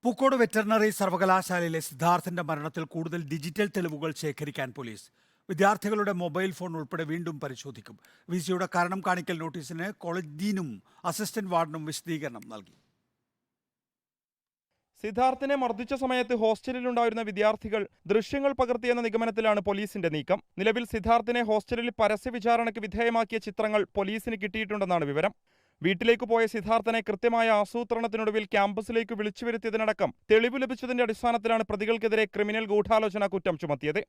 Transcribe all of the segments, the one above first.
Pookode veterinary സർവകലാശാലയിലെ സിദ്ധാർത്ഥിന്റെ മരണത്തിൽ കൂടുതൽ ഡിജിറ്റൽ തെളിവുകൾ ശേഖരിക്കാൻ പോലീസ് വിദ്യാർത്ഥികളുടെ മൊബൈൽ ഫോൺ ഉൾപ്പെടെ വീണ്ടും പരിശോധിക്കും. വിസിയുടെ കാരണം കാണിക്കൽ നോട്ടീസിന് കോളേജ് ഡീനും അസിസ്റ്റന്റ് വാർഡനും വിശദീകരണം നൽകി. സിദ്ധാർത്ഥിനെ മർദ്ദിച്ച സമയത്ത് ഹോസ്റ്റലിലുണ്ടായിരുന്ന വിദ്യാർത്ഥികൾ ദൃശ്യങ്ങൾ പകർത്തിയെന്ന നിഗമനത്തിലാണ് പോലീസിന്റെ നീക്കം. നിലവിൽ സിദ്ധാർത്ഥിനെ ഹോസ്റ്റലിൽ പരസ്യ വിചാരണയ്ക്ക് വിധേയമാക്കിയ ചിത്രങ്ങൾ പോലീസിന് കിട്ടിയിട്ടുണ്ടെന്നാണ് വിവരം. വീട്ടിലേക്ക് പോയ സിദ്ധാർത്ഥനെ കൃത്യമായ ആസൂത്രണത്തിനൊടുവിൽ ക്യാമ്പസിലേക്ക് വിളിച്ചു വരുത്തിയതിനടക്കം തെളിവ് ലഭിച്ചതിന്റെ അടിസ്ഥാനത്തിലാണ് പ്രതികൾക്കെതിരെ ക്രിമിനൽ ഗൂഢാലോചന കുറ്റം ചുമത്തിയത്.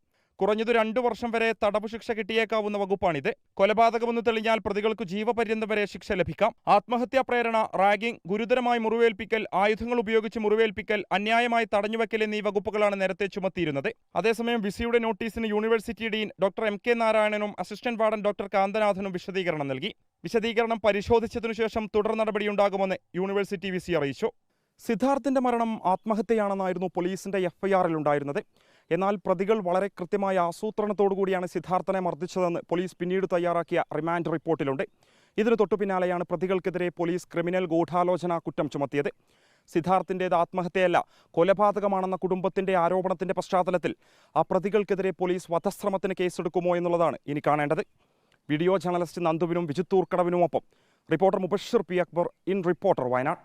കുറഞ്ഞത് 2 വർഷം വരെ തടവ് ശിക്ഷ കിട്ടിയേക്കാവുന്ന വകുപ്പാണിത്. കൊലപാതകമെന്ന് തെളിഞ്ഞാൽ പ്രതികൾക്ക് ജീവപര്യന്തം വരെ ശിക്ഷ ലഭിക്കാം. ആത്മഹത്യാ പ്രേരണ, റാഗിംഗ്, ഗുരുതരമായി മുറിവേൽപ്പിക്കൽ, ആയുധങ്ങൾ ഉപയോഗിച്ച് മുറിവേൽപ്പിക്കൽ, അന്യായമായി തടഞ്ഞുവെക്കൽ എന്നീ വകുപ്പുകളാണ് നേരത്തെ ചുമത്തിയിരുന്നത്. അതേസമയം വിസിയുടെ നോട്ടീസിന് university dean doctor M K നാരായണനും അസിസ്റ്റന്റ് വാർഡൻ ഡോക്ടർ കാന്തനാഥനും വിശദീകരണം നൽകി. വിശദീകരണം പരിശോധിച്ചതിനുശേഷം തുടർ നടപടിയുണ്ടാകുമെന്ന് യൂണിവേഴ്സിറ്റി വിസി അറിയിച്ചു. സിദ്ധാർത്ഥിന്റെ മരണം ആത്മഹത്യയാണെന്നായിരുന്നു പോലീസിന്റെ എഫ്ഐആറിൽ ഉണ്ടായിരുന്നത്. എന്നാൽ പ്രതികൾ വളരെ കൃത്യമായ ആസൂത്രണത്തോടുകൂടിയാണ് സിദ്ധാർത്ഥനെ മർദ്ദിച്ചതെന്ന് പോലീസ് പിന്നീട് തയ്യാറാക്കിയ റിമാൻഡ് റിപ്പോർട്ടിലുണ്ട്. ഇതിനു തൊട്ടു പിന്നാലെയാണ് പ്രതികൾക്കെതിരെ പോലീസ് ക്രിമിനൽ ഗൂഢാലോചന കുറ്റം ചുമത്തിയത്. സിദ്ധാർത്ഥിന്റേത് ആത്മഹത്യയല്ല, കൊലപാതകമാണെന്ന കുടുംബത്തിന്റെ ആരോപണത്തിന്റെ പശ്ചാത്തലത്തിൽ ആ പ്രതികൾക്കെതിരെ പോലീസ് വധശ്രമത്തിന് കേസെടുക്കുമോ എന്നുള്ളതാണ് ഇനി കാണേണ്ടത്. വീഡിയോ ജേർണലിസ്റ്റ് നന്ദുവിനും വിജിത്തൂർക്കടവിനുമൊപ്പം reporter Mubashir P Akbar, in Reporter, Wayanad.